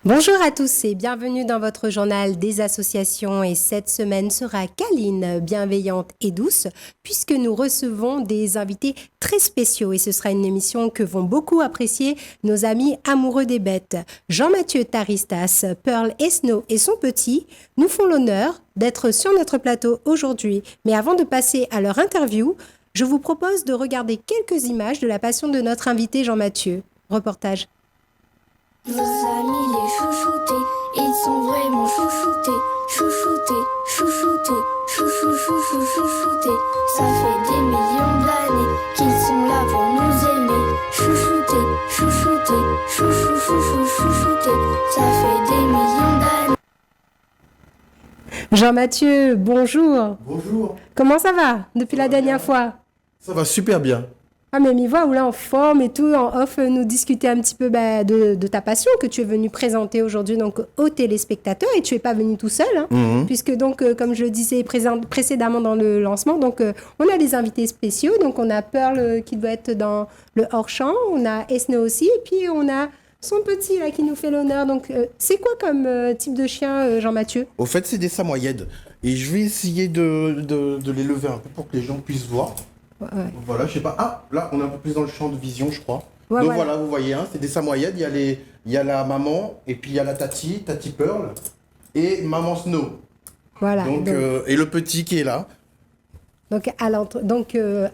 Bonjour à tous et bienvenue dans votre journal des associations, et cette semaine sera câline, bienveillante et douce puisque nous recevons des invités très spéciaux, et ce sera une émission que vont beaucoup apprécier nos amis amoureux des bêtes. Jean-Mathieu Taristas, Pearl Esno et son petit nous font l'honneur d'être sur notre plateau aujourd'hui. Mais avant de passer à leur interview, je vous propose de regarder quelques images de la passion de notre invité Jean-Mathieu. Reportage. Vos amis les chouchoutés, ils sont vraiment chouchoutés, chouchoutés, chouchoutés, chouchoutés. Ça fait des millions d'années qu'ils sont là pour nous aimer. Chouchoutés, chouchoutés. Ça fait des millions d'années. Jean-Mathieu, bonjour. Bonjour. Comment ça va depuis la dernière fois? Ça va super bien. Ah, mais m'y voit, ou là en forme et tout, en off, nous discuter un petit peu de ta passion que tu es venu présenter aujourd'hui donc aux téléspectateurs, et tu es pas venu tout seul, hein, puisque donc, comme je le disais précédemment dans le lancement, donc on a des invités spéciaux, donc on a Pearl qui doit être dans le hors-champ, on a Esno aussi, et puis on a son petit là qui nous fait l'honneur. Donc c'est quoi comme type de chien, Jean-Mathieu? Au fait, c'est des samoyèdes, et je vais essayer de les lever un peu pour que les gens puissent voir. Ouais. Voilà, je sais pas. Ah, là, on est un peu plus dans le champ de vision, je crois. Ouais, donc voilà, vous voyez, hein, c'est des samoyèdes. Il y a la maman, et puis il y a la Tati Pearl, et maman Snow. Voilà. Donc, et le petit qui est là. Donc,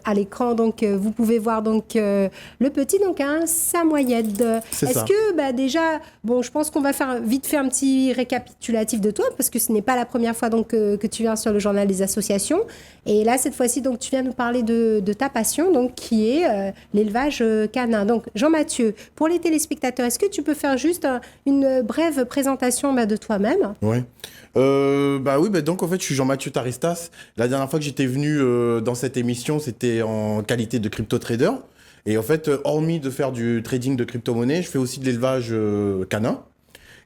à l'écran, donc, vous pouvez voir donc, le petit, donc un samoyède. Est-ce que déjà, bon, je pense qu'on va vite faire un petit récapitulatif de toi, parce que ce n'est pas la première fois donc, que tu viens sur le journal des associations. Et là, cette fois-ci, donc, tu viens nous parler de ta passion, donc, qui est l'élevage canin. Donc, Jean-Mathieu, pour les téléspectateurs, est-ce que tu peux faire juste une brève présentation de toi-même? Oui. Donc en fait, je suis Jean-Mathieu Taristas. La dernière fois que j'étais venu dans cette émission, c'était en qualité de crypto-trader. Et en fait, hormis de faire du trading de crypto-monnaie, je fais aussi de l'élevage canin.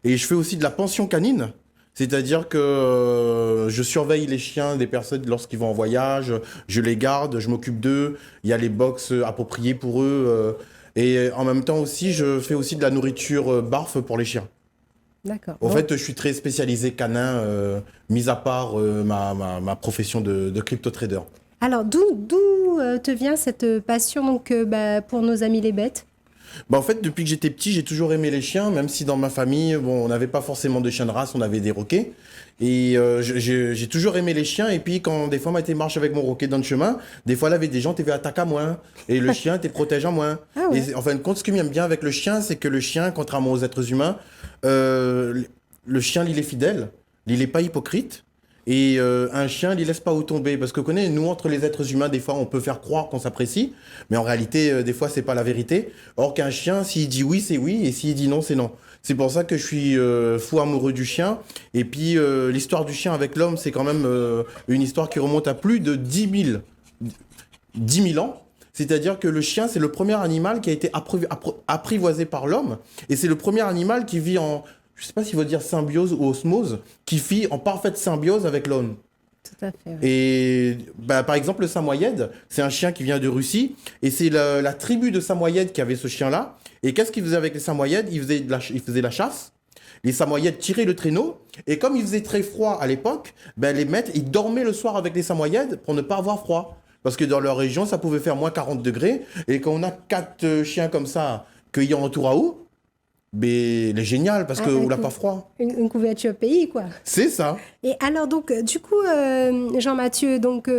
Et je fais aussi de la pension canine. C'est-à-dire que je surveille les chiens des personnes lorsqu'ils vont en voyage, je les garde, je m'occupe d'eux, il y a les box appropriées pour eux. Et en même temps aussi, je fais aussi de la nourriture barf pour les chiens. D'accord. En fait, je suis très spécialisé canin, mis à part ma profession de crypto-trader. Alors, d'où te vient cette passion donc, pour nos amis les bêtes? En fait, depuis que j'étais petit, j'ai toujours aimé les chiens, même si dans ma famille, on n'avait pas forcément de chiens de race, on avait des roquets. Et j'ai toujours aimé les chiens. Et puis, quand des fois, je marche avec mon roquet dans le chemin, des fois, là, avec des gens, tu attaques à moins. Et le chien, tu protège à moins. Ah ouais. Et en fin de compte, ce que j'aime bien avec le chien, c'est que le chien, contrairement aux êtres humains, le chien, il est fidèle, il n'est pas hypocrite. Et un chien, il laisse pas où tomber. Parce que nous, entre les êtres humains, des fois, on peut faire croire qu'on s'apprécie. Mais en réalité, des fois, c'est pas la vérité. Or qu'un chien, s'il dit oui, c'est oui. Et s'il dit non, c'est non. C'est pour ça que je suis fou amoureux du chien. Et puis, l'histoire du chien avec l'homme, c'est quand même une histoire qui remonte à plus de 10 000 ans. C'est-à-dire que le chien, c'est le premier animal qui a été apprivoisé par l'homme. Et c'est le premier animal qui vit en... Je ne sais pas s'il veut dire symbiose ou osmose, qui vit en parfaite symbiose avec l'homme. Tout à fait. Ouais. Et par exemple, le samoyède, c'est un chien qui vient de Russie, et c'est la tribu de samoyèdes qui avait ce chien-là. Et qu'est-ce qu'il faisait avec les samoyèdes? Il faisait la chasse. Les samoyèdes tiraient le traîneau, et comme il faisait très froid à l'époque, les maîtres, ils dormaient le soir avec les samoyèdes pour ne pas avoir froid. Parce que dans leur région, ça pouvait faire moins 40 degrés, et quand on a 4 chiens comme ça, cueillis en tour à eau, il est génial parce qu'on n'a pas froid. Une couverture pays, quoi. C'est ça. Et alors, donc, du coup, Jean-Mathieu, donc,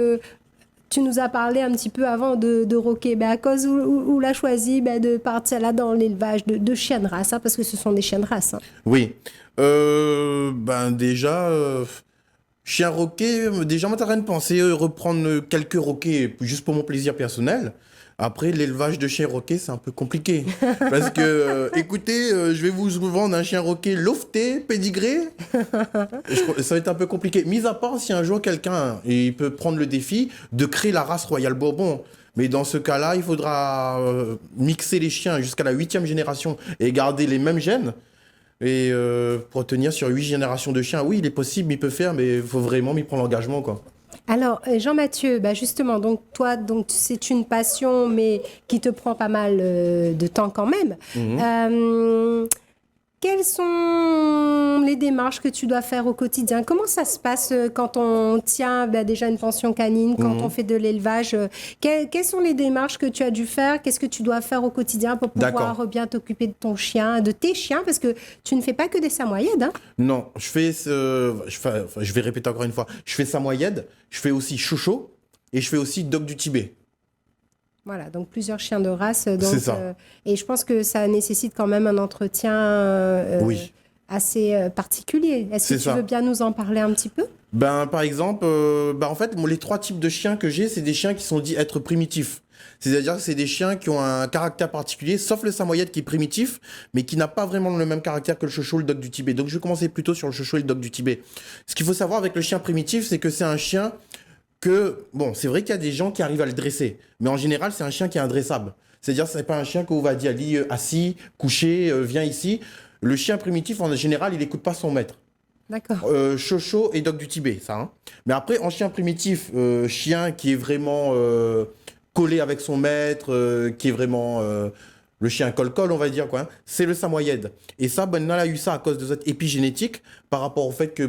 tu nous as parlé un petit peu avant de roquet. À cause où l'a choisi de partir là dans l'élevage de chiens de race, parce que ce sont des chiens de race. Oui. Déjà, Chien roquet, déjà, moi, t'as rien de penser reprendre quelques roquets juste pour mon plaisir personnel. Après, l'élevage de chiens roquets, c'est un peu compliqué. Parce que, écoutez, je vais vous vendre un chien roquet lofté, pédigré. Ça va être un peu compliqué. Mis à part si un jour quelqu'un il peut prendre le défi de créer la race Royal Bourbon. Mais dans ce cas-là, il faudra mixer les chiens jusqu'à la 8e génération et garder les mêmes gènes. Et pour tenir sur 8 générations de chiens, oui, il est possible, il peut faire, mais il faut vraiment m'y prendre l'engagement, quoi. Alors, Jean-Mathieu, bah justement, donc toi, donc c'est une passion, mais qui te prend pas mal de temps quand même. Quelles sont les démarches que tu dois faire au quotidien? Comment ça se passe quand on tient déjà une pension canine, quand on fait de l'élevage? Quelles sont les démarches que tu as dû faire? Qu'est-ce que tu dois faire au quotidien pour pouvoir bien t'occuper de ton chien, de tes chiens? Parce que tu ne fais pas que des samoyèdes, hein? Non, je vais répéter encore une fois. Je fais samoyède, je fais aussi chocho et je fais aussi dog du Tibet. Voilà, donc plusieurs chiens de race. C'est ça. Et je pense que ça nécessite quand même un entretien Oui. assez particulier. Est-ce que tu veux bien nous en parler un petit peu? Par exemple, en fait, les 3 types de chiens que j'ai, c'est des chiens qui sont dits être primitifs. C'est-à-dire que c'est des chiens qui ont un caractère particulier, sauf le samoyède qui est primitif, mais qui n'a pas vraiment le même caractère que le chocho, le dog du Tibet. Donc je vais commencer plutôt sur le chocho et le dog du Tibet. Ce qu'il faut savoir avec le chien primitif, c'est que c'est un chien c'est vrai qu'il y a des gens qui arrivent à le dresser, mais en général, c'est un chien qui est indressable. C'est-à-dire, c'est pas un chien qu'on va dire, lit assis, couché, viens ici. Le chien primitif, en général, il n'écoute pas son maître. D'accord. Chocho et dog du Tibet, ça. Hein. Mais après, en chien primitif, chien qui est vraiment collé avec son maître, qui est vraiment le chien col-col, on va dire, quoi. Hein, c'est le samoyède. Et ça, on a eu ça à cause de cette épigénétique, par rapport au fait que,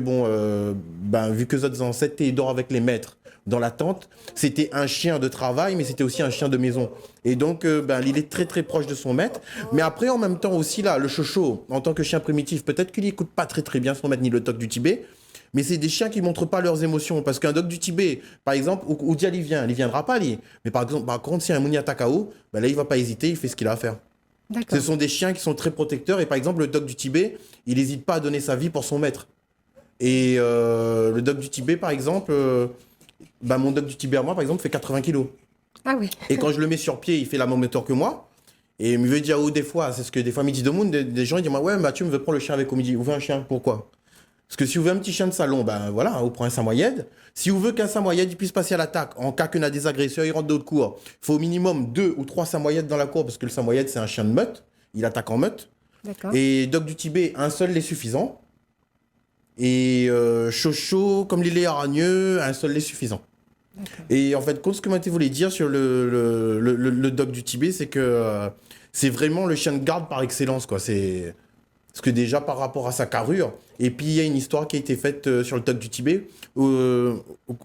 vu que les autres ancêtres étaient d'or avec les maîtres, dans la tente, c'était un chien de travail, mais c'était aussi un chien de maison. Et donc, il est très, très proche de son maître. Mais après, en même temps aussi, là, le chocho, en tant que chien primitif, peut-être qu'il n'écoute pas très, très bien son maître, ni le dog du Tibet, mais c'est des chiens qui ne montrent pas leurs émotions. Parce qu'un dog du Tibet, par exemple, où Dial, il viendra pas, lui. Mais par contre, si un Mounia Takao, là, il va pas hésiter, il fait ce qu'il a à faire. Ce sont des chiens qui sont très protecteurs. Et par exemple, le dog du Tibet, il n'hésite pas à donner sa vie pour son maître. Et le dog du Tibet, par exemple... mon dog du Tibet, moi, par exemple, fait 80 kilos. Ah oui. Et quand je le mets sur pied, il fait la même hauteur que moi. Et il me veut dire, des fois, c'est ce que des fois, Midi de Moon, des gens, ils disent, ouais, Mathieu me veut prendre le chien avec au midi. Vous voulez un chien? Pourquoi? Parce que si vous voulez un petit chien de salon, voilà, vous prenez un samoyède. Si vous voulez qu'un samoyède il puisse passer à l'attaque, en cas qu'on a des agresseurs, il rentre de l'autre cour, il faut au minimum 2 ou 3 samoyèdes dans la cour, parce que le samoyède, c'est un chien de meute. Il attaque en meute. D'accord. Et dog du Tibet, un seul est suffisant. Et chocho, comme l'île est aragneux, un seul est suffisant. Et en fait, ce que Mathieu voulait dire sur le dog du Tibet, c'est que c'est vraiment le chien de garde par excellence, quoi. Parce que déjà, par rapport à sa carrure, et puis il y a une histoire qui a été faite sur le dog du Tibet. On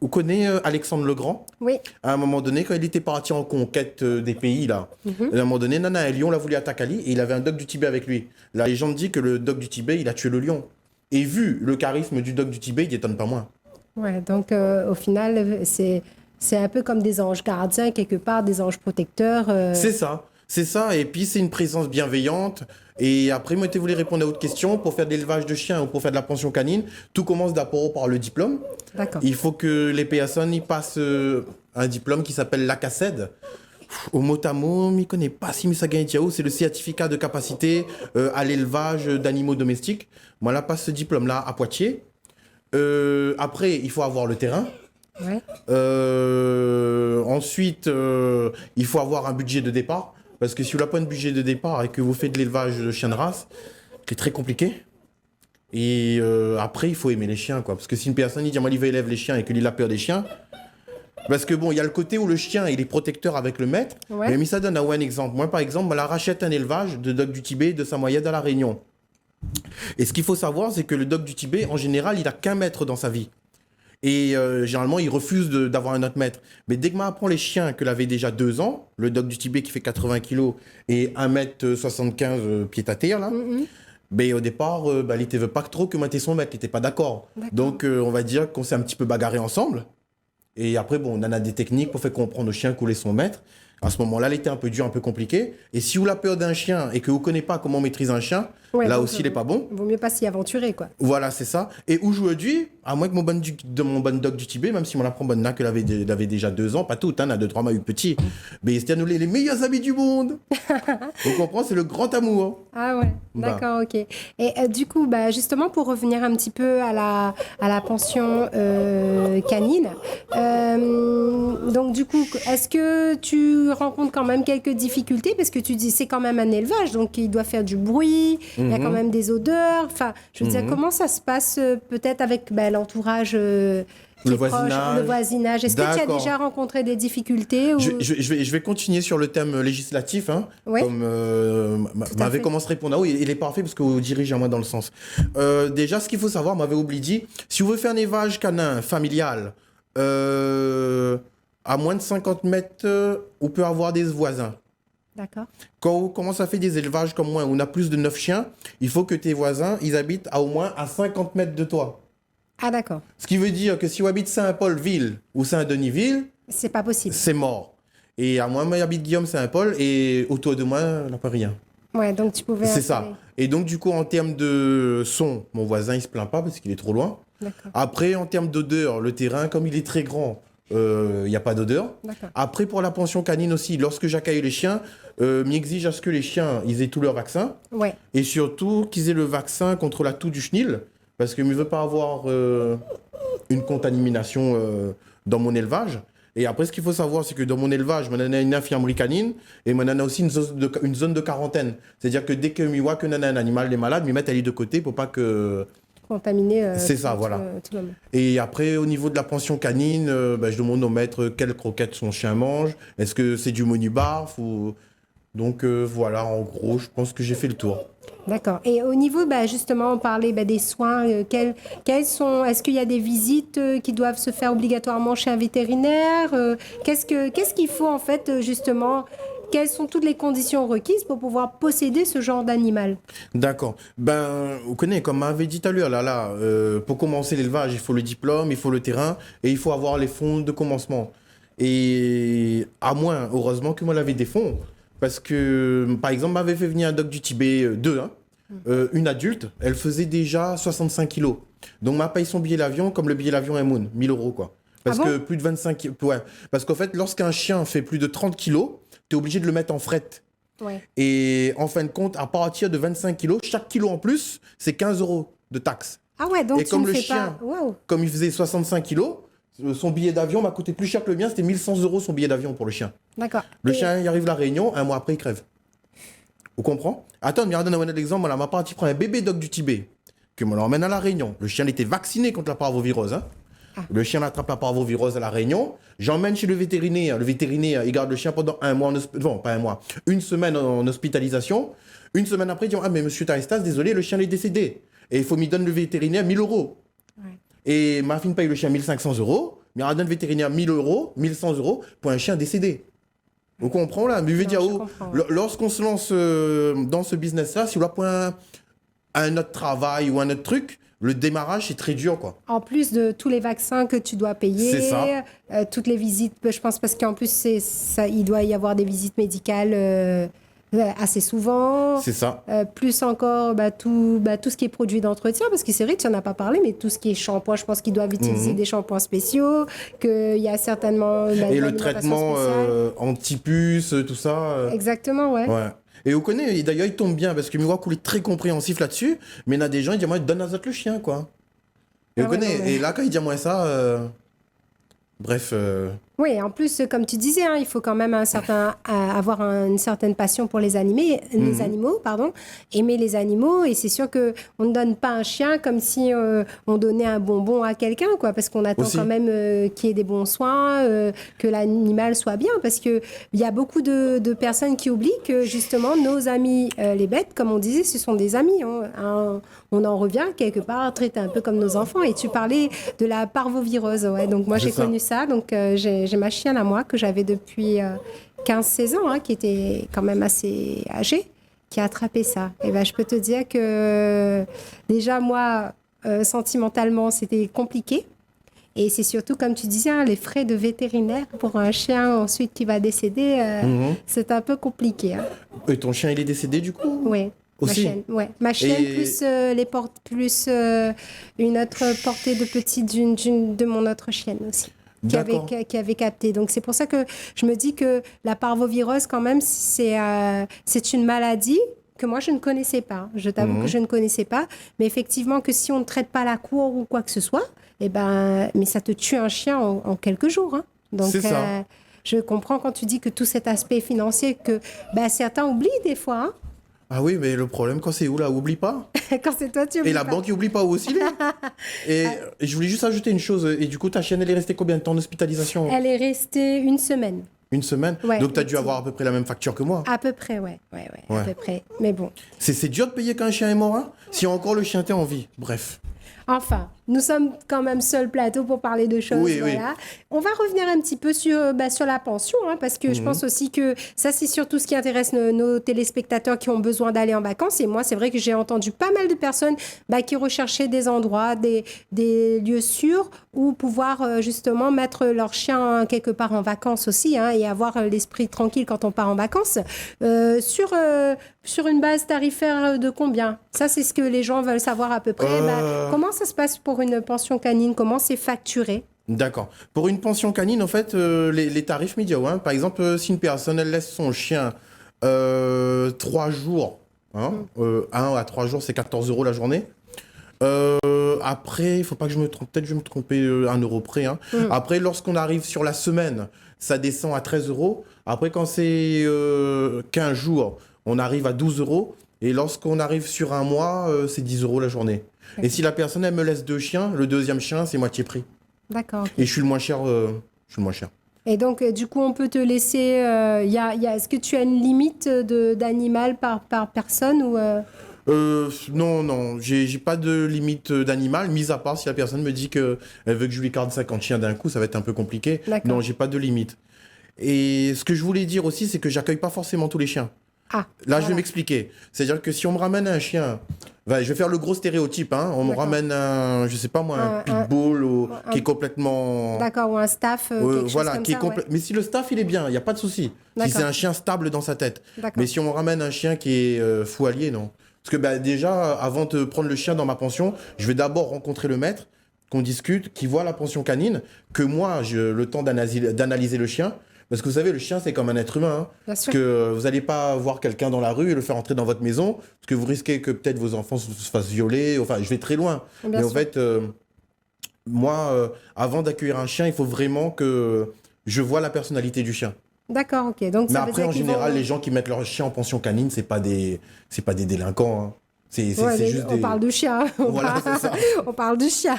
connaît Alexandre le Grand? Oui. À un moment donné, quand il était parti en conquête des pays, là, à un moment donné, un lion l'a voulu attaquer Ali, et il avait un dog du Tibet avec lui. La légende dit que le dog du Tibet, il a tué le lion. Et vu le charisme du dog du Tibet, il n'étonne pas moins. Ouais, donc au final, c'est un peu comme des anges gardiens, quelque part, des anges protecteurs. C'est ça. Et puis, c'est une présence bienveillante. Et après, moi, je voulais répondre à votre question. Pour faire de l'élevage de chiens ou pour faire de la pension canine, tout commence d'abord par le diplôme. D'accord. Il faut que les personnes y passent un diplôme qui s'appelle l'ACACED. Au mot à mot, je ne connais pas si ça gagne. C'est le certificat de capacité à l'élevage d'animaux domestiques. Moi, là, passe ce diplôme-là à Poitiers. Après, il faut avoir le terrain. Ouais. Ensuite, il faut avoir un budget de départ. Parce que si vous n'avez pas un budget de départ et que vous faites de l'élevage de chiens de race, c'est très compliqué. Et après, il faut aimer les chiens, quoi. Parce que si une personne dit, moi, il va élever les chiens et qu'il a peur des chiens, parce que il y a le côté où le chien, il est protecteur avec le maître. Ouais. Mais ça donne un exemple. Moi, par exemple, je rachète un élevage de dog du Tibet de samoyède à La Réunion. Et ce qu'il faut savoir, c'est que le dog du Tibet, en général, il n'a qu'un maître dans sa vie. Et généralement, il refuse d'avoir un autre maître. Mais dès que m'apprend les chiens que l'avait déjà 2 ans, le dog du Tibet qui fait 80 kilos et 1m75 pieds à terre, là, au départ, il ne veut pas trop que moi son maître, il n'était pas d'accord. Donc, on va dire qu'on s'est un petit peu bagarré ensemble. Et après, on en a des techniques pour faire comprendre au chien couler son maître. À ce moment-là, elle était un peu dure, un peu compliquée. Et si vous la peur d'un chien et que vous ne connaissez pas comment on maîtrise un chien, Ouais, là donc, aussi, il n'est pas bon. Vaut mieux pas s'y aventurer, quoi. Voilà, c'est ça. Et aujourd'hui, à moins que mon bon dog du Tibet, même si mon apprend bonne qu'elle avait déjà 2 ans, pas tout, hein, elle a 2-3 mois eu petit, mais c'était nous les meilleurs amis du monde. On comprend, c'est le grand amour. Ah ouais, d'accord, ok. Et du coup, justement, pour revenir un petit peu à la pension canine, donc du coup, est-ce que tu rencontres quand même quelques difficultés? Parce que tu dis c'est quand même un élevage, donc il doit faire du bruit, il y a quand même des odeurs. Enfin, je veux dire, comment ça se passe peut-être avec l'entourage qui est proche, le voisinage. Est-ce que tu as D'accord. déjà rencontré des difficultés ou... Je vais continuer sur le thème législatif, hein, Ouais. comme m'avait fait. commencé à répondre. Ah oui, il est parfait parce que vous dirigez à moi dans le sens. Déjà, ce qu'il faut savoir, m'avait oublié dit, si vous voulez faire un élevage canin familial à moins de 50 mètres, on peut avoir des voisins. D'accord. Quand on commence à faire des élevages comme moi, où on a plus de 9 chiens, il faut que tes voisins, ils habitent au moins à 50 mètres de toi. Ah d'accord. Ce qui veut dire que si on habite Saint-Paul-Ville ou Saint-Denis-Ville, C'est pas possible. c'est mort. Et à moi, j'habite Guillaume Saint-Paul et autour de moi, il n'y a pas rien. Ouais, donc tu pouvais C'est installer. ça. Et donc, du coup, en termes de son, mon voisin, il se plaint pas parce qu'il est trop loin. D'accord. Après, en termes d'odeur, le terrain, comme il est très grand, il n'y a pas d'odeur. D'accord. Après, pour la pension canine aussi, lorsque j'accueille les chiens, m'exige à ce que les chiens, ils aient tous leurs vaccins. Ouais. Et surtout, qu'ils aient le vaccin contre la toux du chenil. Parce que je ne veux pas avoir une contamination dans mon élevage. Et après, ce qu'il faut savoir, c'est que dans mon élevage, on a une infirmerie canine et on a aussi une zone de quarantaine. C'est-à-dire que dès que je vois qu'un animal est malade, je mettre elle de côté pour pas que... Contaminé. C'est ça, voilà. Tout le monde. Et après, au niveau de la pension canine, je demande au maître quelles croquettes son chien mange. Est-ce que c'est du menu barf ou... Donc voilà, en gros, je pense que j'ai fait le tour. D'accord. Et au niveau, justement, on parlait des soins. Quels sont... Est-ce qu'il y a des visites qui doivent se faire obligatoirement chez un vétérinaire Qu'est-ce qu'il faut, en fait, justement quelles sont toutes les conditions requises pour pouvoir posséder ce genre d'animal? D'accord. Vous connaissez, comme m'avait dit tout à l'heure, pour commencer l'élevage, il faut le diplôme, il faut le terrain et il faut avoir les fonds de commencement. Et à moins, heureusement que moi, j'avais des fonds. Parce que, par exemple, m'avait fait venir un dog du Tibet 2, une adulte, elle faisait déjà 65 kilos. Donc, m'a payé son billet d'avion comme le billet d'avion est Moon, 1000 euros, quoi. Parce que plus de 25 kilos. Ouais. Parce qu'en fait, lorsqu'un chien fait plus de 30 kilos, tu es obligé de le mettre en fret. Ouais. Et en fin de compte, à partir de 25 kilos, chaque kilo en plus, c'est 15 euros de taxe. Ah ouais, donc et tu comme ne le fais chien, pas... Waouh. comme il faisait 65 kilos, son billet d'avion m'a coûté plus cher que le mien, c'était 1100 euros son billet d'avion pour le chien. D'accord. Le chien, il arrive à la Réunion, un mois après, il crève. Vous comprenez? Attends, mais regarde un exemple, ma partie prend un bébé dog du Tibet, que me l'emmène à la Réunion. Le chien il était vacciné contre la parvovirose. Hein. Ah. Le chien attrape la parvovirose à la Réunion. J'emmène chez le vétérinaire. Le vétérinaire, il garde le chien pendant un mois, pas un mois, une semaine en hospitalisation. Une semaine après, il dit, ah mais monsieur Taristas, désolé, le chien est décédé. Et il faut m'y donner le vétérinaire 1000 euros. Ouais. Et ma fille paye le chien 1500 euros, mais elle donne le vétérinaire 1000 euros, 1100 euros pour un chien décédé. Vous comprenez là? Mais je veux dire, lorsqu'on se lance dans ce business-là, si on doit prendre un autre travail ou un autre truc, le démarrage, c'est très dur, quoi. En plus de tous les vaccins que tu dois payer, c'est ça. Toutes les visites, je pense, parce qu'en plus, il doit y avoir des visites médicales assez souvent. C'est ça. Plus encore tout ce qui est produit d'entretien, parce que c'est vrai, tu n'en as pas parlé, mais tout ce qui est shampoing, je pense qu'ils doivent utiliser des shampoings spéciaux, qu'il y a certainement... et le traitement anti-puce, tout ça. Exactement, ouais. Et vous connaissez, d'ailleurs, il tombe bien, parce que Miroir est très compréhensif là-dessus, mais il y a des gens, ils disent, moi, donne à le chien, quoi. Et vous connaissez, et là, quand il dit moi ça, bref... Oui, en plus, comme tu disais, il faut quand même avoir une certaine passion pour les animaux, aimer les animaux. Et c'est sûr qu'on ne donne pas un chien comme si on donnait un bonbon à quelqu'un, quoi, parce qu'on attend quand même qu'il y ait des bons soins, que l'animal soit bien. Parce qu'il y a beaucoup de personnes qui oublient que, justement, nos amis, les bêtes, comme on disait, ce sont des amis. On en revient quelque part à traiter un peu comme nos enfants. Et tu parlais de la parvovirose. Ouais. Donc, moi, j'ai connu ça. Donc, j'ai ma chienne à moi que j'avais depuis 15-16 ans, qui était quand même assez âgée, qui a attrapé ça. Et je peux te dire que déjà, moi, sentimentalement, c'était compliqué. Et c'est surtout, comme tu disais, hein, les frais de vétérinaire pour un chien ensuite qui va décéder, c'est un peu compliqué. Hein. Et ton chien, il est décédé du coup? Oui. Aussi? Ma chienne Et- plus une autre portée de petite de mon autre chienne aussi. D'accord. Qui avait capté. Donc, c'est pour ça que je me dis que la parvovirose, quand même, c'est une maladie que moi, je ne connaissais pas. Je t'avoue que je ne connaissais pas. Mais effectivement, que si on ne traite pas la cour ou quoi que ce soit, mais ça te tue un chien en quelques jours. Hein. Donc, C'est ça. je comprends quand tu dis que tout cet aspect financier que certains oublient des fois. Hein. Ah oui, mais le problème, quand c'est où là? Oublie pas. Quand c'est toi, tu oublies Et la pas. banque, il oublie pas où aussi. Et je voulais juste ajouter une chose. Et du coup, ta chienne, elle est restée combien de temps en hospitalisation? Elle est restée une semaine. Une semaine? Ouais, Donc, tu as dû effectivement. avoir à peu près la même facture que moi. À peu près, ouais, à Ouais. peu près. Mais bon. C'est dur de payer quand un chien est mort, hein? Si encore le chien t'est en vie. Bref. Enfin, nous sommes quand même seul plateau pour parler de choses. Oui, oui. voilà. On va revenir un petit peu sur la pension, hein, parce que je pense aussi que ça, c'est surtout ce qui intéresse nos téléspectateurs qui ont besoin d'aller en vacances. Et moi, c'est vrai que j'ai entendu pas mal de personnes qui recherchaient des endroits, des lieux sûrs où pouvoir justement mettre leur chien quelque part en vacances aussi, hein, et avoir l'esprit tranquille quand on part en vacances. Sur une base tarifaire de combien? Ça, c'est ce que les gens veulent savoir à peu près. Comment ça se passe pour une pension canine? Comment c'est facturé? D'accord. Pour une pension canine, en fait, les tarifs médias, hein. Par exemple, si une personne, elle laisse son chien 3 jours, hein, 1 à 3 jours, c'est 14 € la journée. Après, il faut pas que je me trompe, peut-être je vais me tromper 1 euro près. Hein. Après, lorsqu'on arrive sur la semaine, ça descend à 13 €. Après, quand c'est 15 jours, on arrive à 12 €. Et lorsqu'on arrive sur un mois, c'est 10 € la journée. Et si la personne, elle me laisse 2 chiens, le deuxième chien, c'est moitié prix. D'accord. Et je suis le moins cher. Je suis le moins cher. Et donc, du coup, on peut te laisser... est-ce que tu as une limite d'animal par personne ou Non, j'ai pas de limite d'animal, mis à part si la personne me dit qu'elle veut que je lui garde 50 chiens d'un coup, ça va être un peu compliqué. D'accord. Non, j'ai pas de limite. Et ce que je voulais dire aussi, c'est que j'accueille pas forcément tous les chiens. Ah, Là, je voilà. vais m'expliquer. C'est-à-dire que si on me ramène un chien, je vais faire le gros stéréotype, hein, on me D'accord. ramène je sais pas moi, un Un- pitbull qui est complètement... D'accord, ou un staff, quelque chose voilà, comme qui est ça, complet. Mais si le staff il est bien, il n'y a pas de souci. Si D'accord. c'est un chien stable dans sa tête. D'accord. Mais si on ramène un chien qui est fou allié, non. Parce que déjà, avant de prendre le chien dans ma pension, je vais d'abord rencontrer le maître, qu'on discute, qui voit la pension canine, que moi, j'ai le temps d'analyser le chien. Parce que vous savez, le chien, c'est comme un être humain. Hein. Bien Parce sûr. que vous n'allez pas voir quelqu'un dans la rue et le faire entrer dans votre maison, parce que vous risquez que peut-être vos enfants se fassent violer. Enfin, je vais très loin. Bien Mais en sûr. fait, moi, avant d'accueillir un chien, il faut vraiment que je vois la personnalité du chien. D'accord, ok. Donc, Mais ça veut après, dire en qu'ils général, vont- les gens qui mettent leur chien en pension canine, c'est pas des délinquants. Hein. C'est Ouais, juste on des... parle de chien. Voilà, c'est ça. On parle de chien.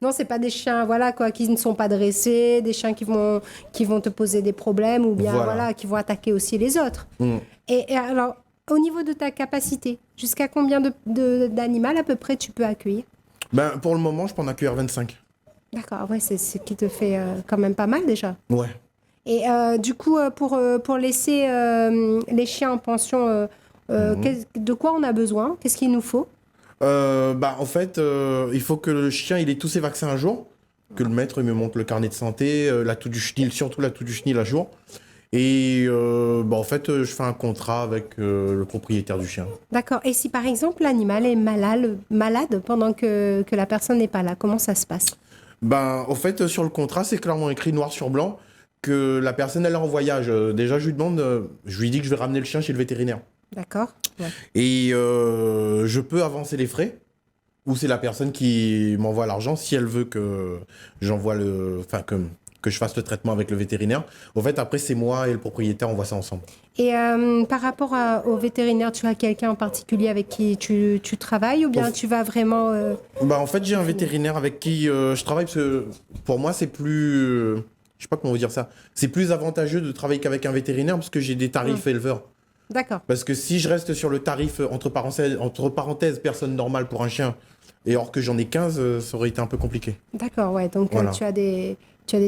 Non, c'est pas des chiens, voilà quoi, qui ne sont pas dressés, des chiens qui vont te poser des problèmes ou bien Voilà. qui vont attaquer aussi les autres. Mm. Et alors, au niveau de ta capacité, jusqu'à combien d'animal à peu près tu peux accueillir? Ben, pour le moment, je peux en accueillir 25. D'accord, ouais, c'est ce qui te fait quand même pas mal déjà. Ouais. Et du coup, pour laisser les chiens en pension, de quoi on a besoin? Qu'est-ce qu'il nous faut? En fait, il faut que le chien il ait tous ses vaccins à jour, que le maître me montre le carnet de santé, la toux du chenil, surtout la toux du chenil à jour. Et en fait, je fais un contrat avec le propriétaire du chien. D'accord. Et si par exemple l'animal est malade pendant que la personne n'est pas là, comment ça se passe? En fait, sur le contrat, c'est clairement écrit noir sur blanc que la personne elle est en voyage. Déjà, je lui demande, je lui dis que je vais ramener le chien chez le vétérinaire. D'accord. Ouais. Et je peux avancer les frais, ou c'est la personne qui m'envoie l'argent si elle veut que j'envoie que je fasse le traitement avec le vétérinaire. En fait, après, c'est moi et le propriétaire, on voit ça ensemble. Et par rapport au vétérinaire, tu as quelqu'un en particulier avec qui tu travailles ou bien tu vas vraiment... En fait, j'ai un vétérinaire avec qui je travaille parce que pour moi, c'est plus... je sais pas comment vous dire ça. C'est plus avantageux de travailler qu'avec un vétérinaire parce que j'ai des tarifs éleveurs. D'accord. Parce que si je reste sur le tarif, entre parenthèses, personne normale pour un chien, et or que j'en ai 15, ça aurait été un peu compliqué. D'accord, ouais. Donc Voilà. tu as des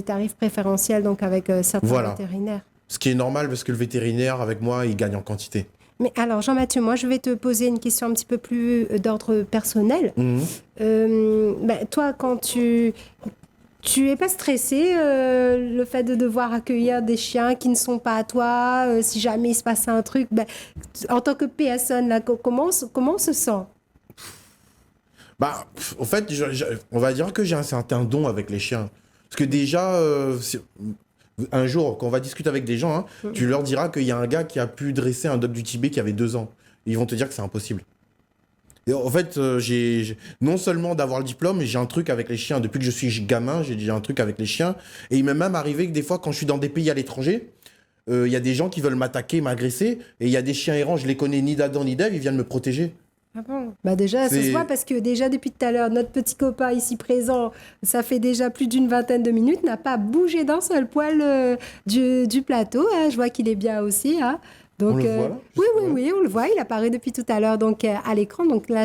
tarifs préférentiels donc avec certains Voilà. vétérinaires. Ce qui est normal parce que le vétérinaire, avec moi, il gagne en quantité. Mais alors, Jean-Mathieu, moi, je vais te poser une question un petit peu plus d'ordre personnel. Mhm. Toi, quand tu... Tu es pas stressé le fait de devoir accueillir des chiens qui ne sont pas à toi, si jamais il se passe un truc, en tant que personne, là, comment on se sent? Bah, en fait, on va dire que j'ai un certain don avec les chiens. Parce que déjà, un jour, quand on va discuter avec des gens, hein, tu leur diras qu'il y a un gars qui a pu dresser un dog du Tibet qui avait 2 ans. Ils vont te dire que c'est impossible. Et en fait, non seulement d'avoir le diplôme, mais j'ai un truc avec les chiens. Depuis que je suis gamin, j'ai un truc avec les chiens. Et il m'est même arrivé que des fois, quand je suis dans des pays à l'étranger, il y a des gens qui veulent m'attaquer, m'agresser. Et il y a des chiens errants, je les connais ni d'Adam ni d'Ève, ils viennent me protéger. Ah bon? Bah déjà, ça se voit parce que déjà depuis tout à l'heure, notre petit copain ici présent, ça fait déjà plus d'une vingtaine de minutes, n'a pas bougé d'un seul poil du plateau. Hein. Je vois qu'il est bien aussi. Hein. Donc, On le voit là, oui, on le voit. Il apparaît depuis tout à l'heure donc à l'écran. Donc là,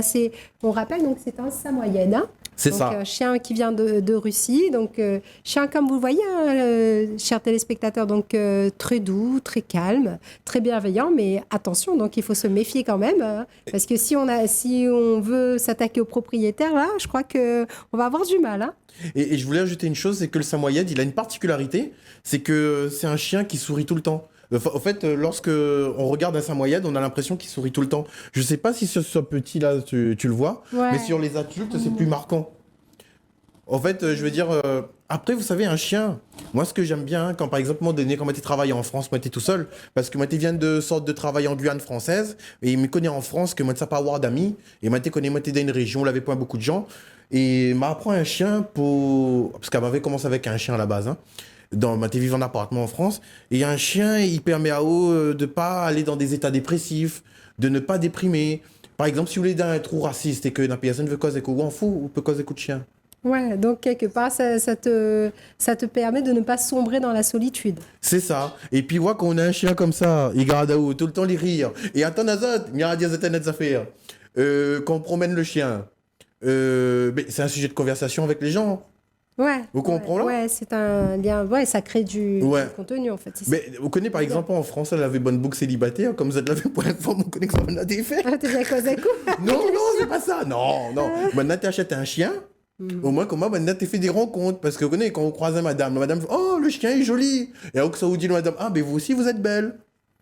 on rappelle, donc c'est un samoyède. Hein. C'est donc, ça. Un chien qui vient de Russie. Donc, chien, comme vous le voyez, hein, chers téléspectateurs, donc très doux, très calme, très bienveillant. Mais attention, donc il faut se méfier quand même. Hein, parce que si on veut s'attaquer au propriétaire, là, je crois qu'on va avoir du mal. Hein. Et je voulais ajouter une chose, c'est que le samoyède, il a une particularité, c'est que c'est un chien qui sourit tout le temps. En fait, lorsque on regarde un samoyède, on a l'impression qu'il sourit tout le temps. Je sais pas si sur ce petit-là, tu le vois, Ouais. mais sur les adultes, c'est plus marquant. En fait, je veux dire, après, vous savez, un chien, moi, ce que j'aime bien, quand par exemple, moi, quand moi, j'étais travaillé en France, moi, j'étais tout seul, parce que moi, j'étais vient de sorte de travail en Guyane française, et il me connaît en France, que moi, je ne sais pas avoir d'amis, et moi, j'étais moi, dans une région où il n'y avait pas beaucoup de gens, et m'a appris un chien parce qu'elle m'avait commencé avec un chien à la base, hein. T'es vivant en appartement en France, et un chien, il permet à eux de pas aller dans des états dépressifs, de ne pas déprimer. Par exemple, si vous voulez dans un trou raciste et que la personne veut causer coup, on fout, ou peut causer coup de chien. Ouais, donc quelque part, ça te permet de ne pas sombrer dans la solitude. C'est ça. Et puis, quand on a un chien comme ça, il garde à où tout le temps les rires. Et attends, il y a des affaires. Quand on promène le chien, c'est un sujet de conversation avec les gens. Ouais. Vous comprenez là? Ouais, c'est un lien. Ouais, ça crée du contenu en fait. Mais vous connaissez par exemple en France, elle avait bonne boucle célibataire, comme vous êtes l'avait pour une fois, on connaît que ça en a des faits. Ah, t'es bien causé coup. Non, c'est pas ça. Non. Maintenant, tu achètes un chien. Au moins, comment maintenant, tu fais des rencontres. Parce que vous connaissez, quand vous croisez madame, la madame, oh, le chien est joli. Et alors que ça vous dit, la madame, ah, mais vous aussi, vous êtes belle.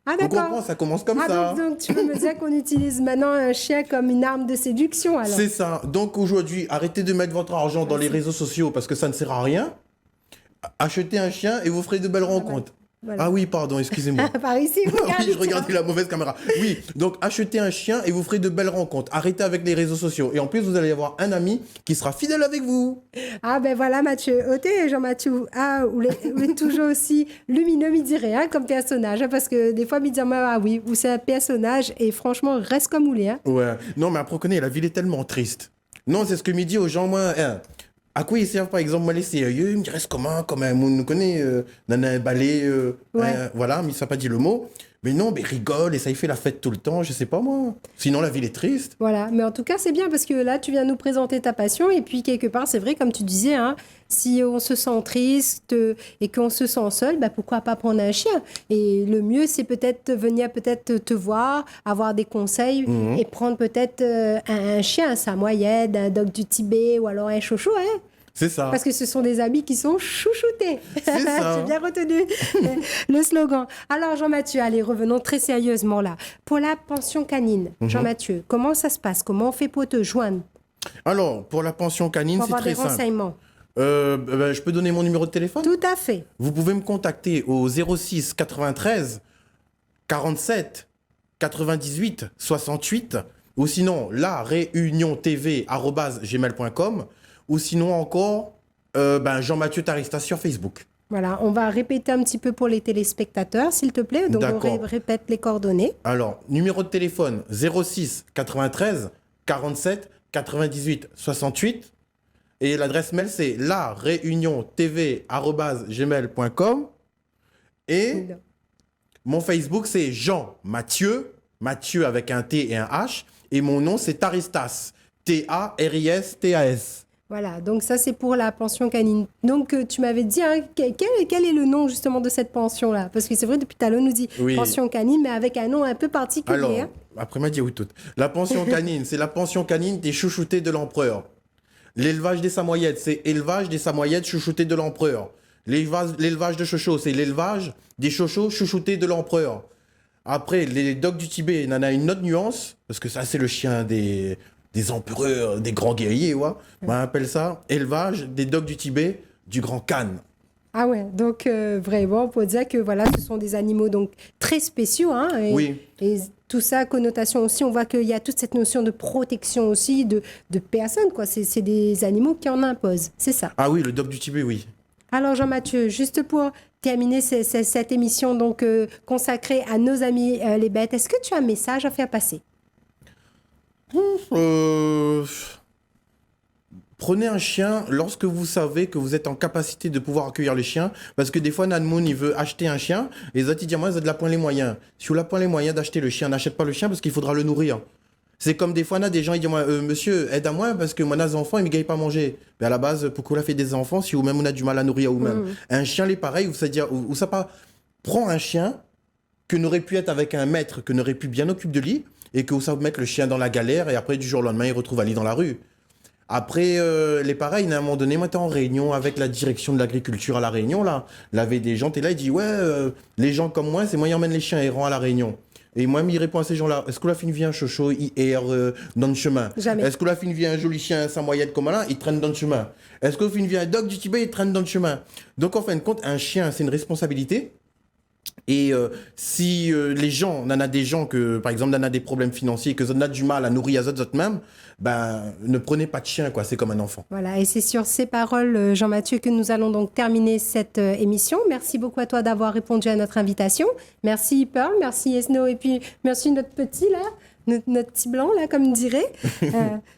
Ah, Vous d'accord. comprenez, ça commence comme ça. Donc, tu veux me dire qu'on utilise maintenant un chien comme une arme de séduction alors? C'est ça. Donc aujourd'hui, arrêtez de mettre votre argent dans les réseaux sociaux parce que ça ne sert à rien. Achetez un chien et vous ferez de belles rencontres. Voilà. Ah oui, pardon, excusez-moi. Par ici, Oui, je regardais la mauvaise caméra. Oui, donc achetez un chien et vous ferez de belles rencontres. Arrêtez avec les réseaux sociaux. Et en plus, vous allez avoir un ami qui sera fidèle avec vous. Ah ben voilà Mathieu, ôtez Jean-Mathieu, vous êtes toujours aussi lumineux, me dirait, hein, comme personnage, hein, parce que des fois, me dire, ah oui, ou c'est un personnage, et franchement, reste comme il est. Hein. Ouais, non, mais après, on connaît, la ville est tellement triste. Non, c'est ce que me dit aux gens, moi, hein, à quoi ils servent, par exemple, moi, les sérieux, ils me disent, comment, comme un monde, on connaît, nana, un balai, voilà, mais ça n'a pas dit le mot. Mais non, mais rigole et ça y fait la fête tout le temps, je sais pas moi. Sinon, la ville est triste. Voilà, mais en tout cas, c'est bien parce que là, tu viens nous présenter ta passion et puis quelque part, c'est vrai, comme tu disais, hein, si on se sent triste et qu'on se sent seul, pourquoi pas prendre un chien? Et le mieux, c'est peut-être venir te voir, avoir des conseils et prendre peut-être un chien, un samoyède, un dog du Tibet ou alors un chouchou, hein? C'est ça. Parce que ce sont des amis qui sont chouchoutés. C'est ça. J'ai bien retenu le slogan. Alors, Jean-Mathieu, allez, revenons très sérieusement là. Pour la pension canine, Jean-Mathieu, comment ça se passe? Comment on fait pour te joindre? Alors, pour la pension canine, Pour c'est avoir très des simple. renseignements. Je peux donner mon numéro de téléphone? Tout à fait. Vous pouvez me contacter au 06 93 47 98 68 ou sinon la réunion tv@gmail.com ou sinon encore Jean-Mathieu Tarista sur Facebook. Voilà, on va répéter un petit peu pour les téléspectateurs, s'il te plaît. Donc, on répète les coordonnées. Alors, numéro de téléphone 06 93 47 98 68 et l'adresse mail c'est la réunion tv@gmail.com et mon Facebook c'est Jean Mathieu, Mathieu avec un T et un H et mon nom c'est Taristas, Taristas. Voilà, donc ça c'est pour la pension canine. Donc tu m'avais dit, hein, quel est le nom justement de cette pension-là? Parce que c'est vrai, depuis tout à l'heure, on nous dit pension canine, mais avec un nom un peu particulier. Alors, après m'a dit oui tout. La pension canine, c'est la pension canine des chouchoutés de l'empereur. L'élevage des samoyèdes, c'est élevage des samoyèdes chouchoutés de l'empereur. L'élevage de chochos, c'est l'élevage des chochos chouchoutés de l'empereur. Après, les dogs du Tibet, il en a une autre nuance, parce que ça, c'est le chien des empereurs, des grands guerriers, ouais. On appelle ça élevage des dogs du Tibet du grand Khan. Ah ouais, donc vraiment, on peut dire que voilà, ce sont des animaux donc très spéciaux. Hein, Oui. Et tout ça, connotation aussi, on voit qu'il y a toute cette notion de protection aussi de personnes, quoi. C'est des animaux qui en imposent, c'est ça. Ah oui, le dog du Tibet, oui. Alors Jean-Mathieu, juste pour terminer cette émission donc consacrée à nos amis les bêtes, est-ce que tu as un message à faire passer? Prenez un chien lorsque vous savez que vous êtes en capacité de pouvoir accueillir les chiens. Parce que des fois, Nadmoun, il veut acheter un chien. Et les autres, ils disent, moi, vous n'avez pas les moyens. Si vous n'avez pas les moyens d'acheter le chien, n'achète pas le chien parce qu'il faudra le nourrir. C'est comme des fois, on a des gens, ils disent, monsieur, aide à moi parce que moi, des enfants, ils ne me gagnent pas à manger. Mais à la base, pourquoi on a fait des enfants si vous-même, on a du mal à nourrir vous-même? Un chien, il est pareil, vous ça pas. Prends un chien que n'aurait pu être avec un maître, que n'aurait pu bien occuper de lui, et que vous savez mettre le chien dans la galère, et après, du jour au lendemain, il retrouve Ali dans la rue. Après, les pareils, à un moment donné, moi, t'es en réunion avec la direction de l'agriculture à La Réunion, là. Il avait des gens, t'es là, il dit, ouais, les gens comme moi, c'est moi qui emmène les chiens errants à La Réunion. Et moi, il répond à ces gens-là, est-ce que la fille vient un chocho, il erre dans le chemin? Jamais. Est-ce que la fille vient un joli chien samoyède comme là, il traîne dans le chemin? Est-ce que la fille vient un dog du Tibet, il traîne dans le chemin? Donc, en fin de compte, un chien, c'est une responsabilité. Et si les gens, on en a des gens que, par exemple, on en a des problèmes financiers, que on a du mal à nourrir les autres même, ben, ne prenez pas de chien, quoi. C'est comme un enfant. Voilà, et c'est sur ces paroles, Jean-Mathieu, que nous allons donc terminer cette émission. Merci beaucoup à toi d'avoir répondu à notre invitation. Merci Pearl, merci Esno, et puis merci notre petit là. Notre petit blanc, là, comme dirait.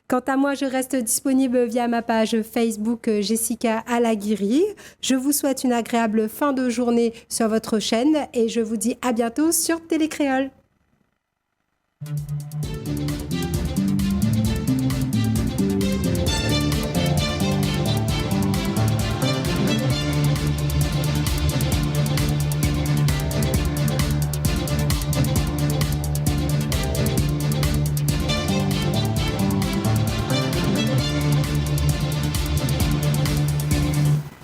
Quant à moi, je reste disponible via ma page Facebook Jessica Alaguiri. Je vous souhaite une agréable fin de journée sur votre chaîne et je vous dis à bientôt sur Télécréole.